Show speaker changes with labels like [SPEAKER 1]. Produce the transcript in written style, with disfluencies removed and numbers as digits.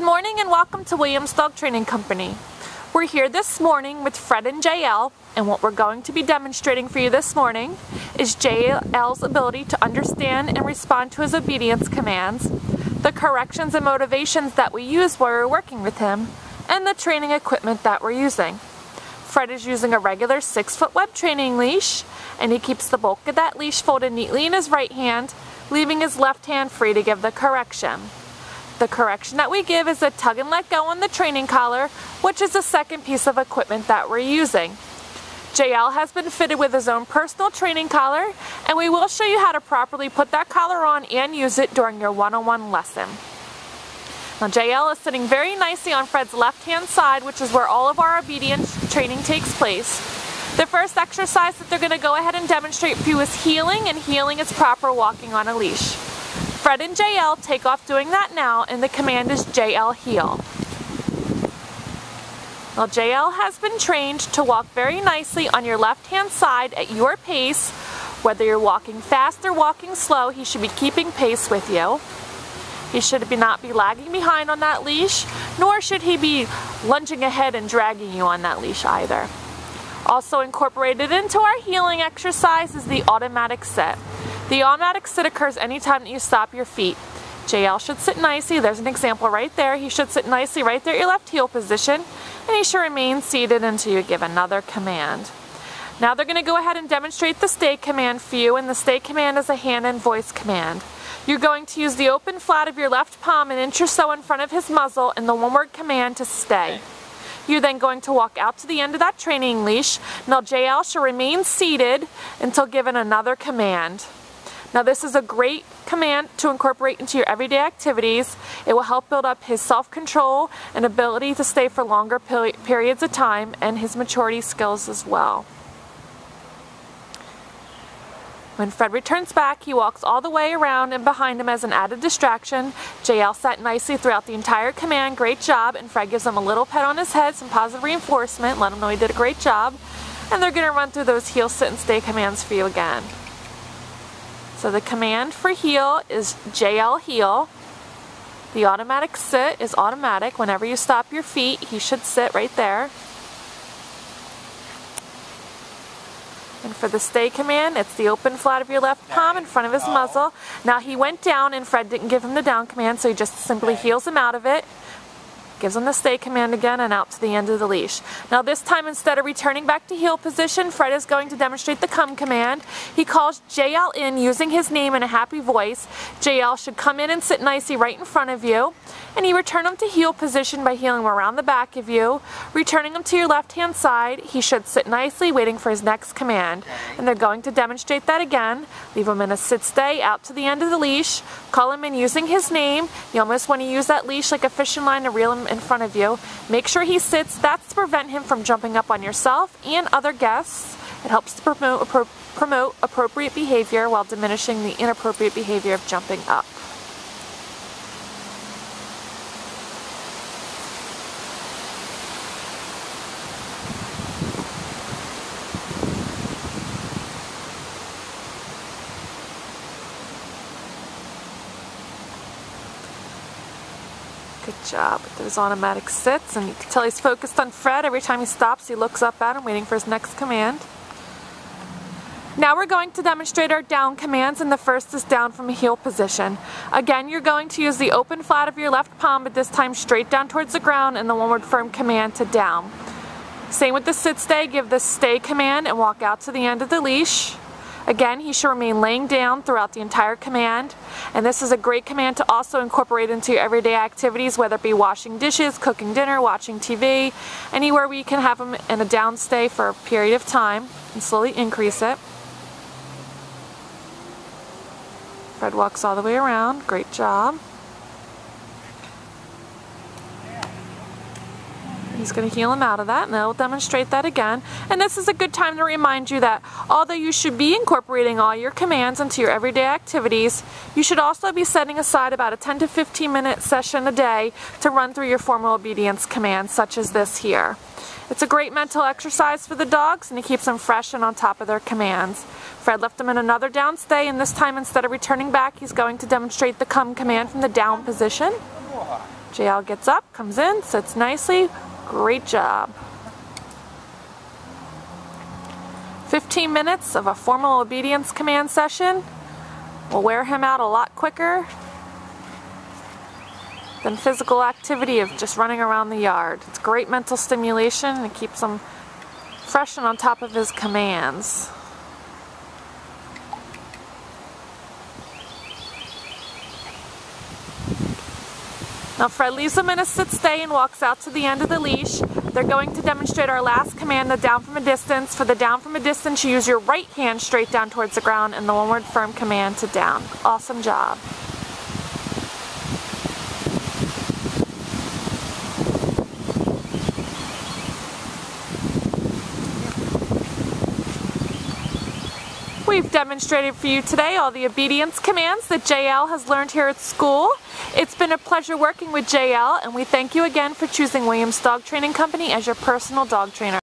[SPEAKER 1] Good morning and welcome to Williams Dog Training Company. We're here this morning with Fred and JL, and what we're going to be demonstrating for you this morning is JL's ability to understand and respond to his obedience commands, the corrections and motivations that we use while we're working with him, and the training equipment that we're using. Fred is using a regular 6-foot web training leash, and he keeps the bulk of that leash folded neatly in his right hand, leaving his left hand free to give the correction. The correction that we give is a tug and let go on the training collar, which is the second piece of equipment that we're using. JL has been fitted with his own personal training collar, and we will show you how to properly put that collar on and use it during your one-on-one lesson. Now JL is sitting very nicely on Fred's left-hand side, which is where all of our obedience training takes place. The first exercise that they're going to go ahead and demonstrate for you is heeling, and heeling is proper walking on a leash. Fred and JL take off doing that now, and the command is JL heel. Now JL has been trained to walk very nicely on your left-hand side at your pace. Whether you're walking fast or walking slow, he should be keeping pace with you. He should not be lagging behind on that leash, nor should he be lunging ahead and dragging you on that leash either. Also incorporated into our heeling exercise is the automatic sit. The automatic sit occurs anytime that you stop your feet. JL should sit nicely. There's an example right there. He should sit nicely right there at your left heel position, and he should remain seated until you give another command. Now they're going to go ahead and demonstrate the stay command for you, and the stay command is a hand and voice command. You're going to use the open flat of your left palm an inch or so in front of his muzzle and the one-word command to stay. You're then going to walk out to the end of that training leash. Now JL should remain seated until given another command. Now this is a great command to incorporate into your everyday activities. It will help build up his self-control and ability to stay for longer periods of time, and his maturity skills as well. When Fred returns back, he walks all the way around and behind him as an added distraction. JL sat nicely throughout the entire command. Great job. And Fred gives him a little pet on his head, some positive reinforcement, let him know he did a great job. And they're going to run through those heel, sit, and stay commands for you again. So the command for heel is JL heel. The automatic sit is automatic. Whenever you stop your feet, he should sit right there. And for the stay command, it's the open flat of your left palm in front of his muzzle. Now he went down and Fred didn't give him the down command, so he just simply heels him out of it. Gives him the stay command again and out to the end of the leash. Now this time, instead of returning back to heel position, Fred is going to demonstrate the come command. He calls JL in using his name in a happy voice. JL should come in and sit nicely right in front of you. And you return him to heel position by heeling him around the back of you. Returning him to your left-hand side, he should sit nicely waiting for his next command. And they're going to demonstrate that again. Leave him in a sit-stay out to the end of the leash. Call him in using his name. You almost want to use that leash like a fishing line to reel him in front of you. Make sure he sits. That's to prevent him from jumping up on yourself and other guests. It helps to promote appropriate behavior while diminishing the inappropriate behavior of jumping up. Good job with those automatic sits, and you can tell he's focused on Fred. Every time he stops, he looks up at him, waiting for his next command. Now we're going to demonstrate our down commands, and the first is down from a heel position. Again, you're going to use the open flat of your left palm, but this time straight down towards the ground, and the one-word firm command to down. Same with the sit stay. Give the stay command and walk out to the end of the leash. Again, he should remain laying down throughout the entire command, and this is a great command to also incorporate into your everyday activities, whether it be washing dishes, cooking dinner, watching TV, anywhere where you can have him in a down stay for a period of time and slowly increase it. Fred walks all the way around. Great job. He's going to heel him out of that, and they'll demonstrate that again. And this is a good time to remind you that although you should be incorporating all your commands into your everyday activities, you should also be setting aside about a 10 to 15 minute session a day to run through your formal obedience commands, such as this here. It's a great mental exercise for the dogs, and it keeps them fresh and on top of their commands. Fred left him in another down stay, and this time instead of returning back, he's going to demonstrate the come command from the down position. JL gets up, comes in, sits nicely. Great job. 15 minutes of a formal obedience command session will wear him out a lot quicker than physical activity of just running around the yard. It's great mental stimulation and it keeps him fresh and on top of his commands. Now Fred leaves him in a sit stay and walks out to the end of the leash. They're going to demonstrate our last command, the down from a distance. For the down from a distance, you use your right hand straight down towards the ground and the one-word firm command to down. Awesome job. We've demonstrated for you today all the obedience commands that JL has learned here at school. It's been a pleasure working with JL, and we thank you again for choosing Williams Dog Training Company as your personal dog trainer.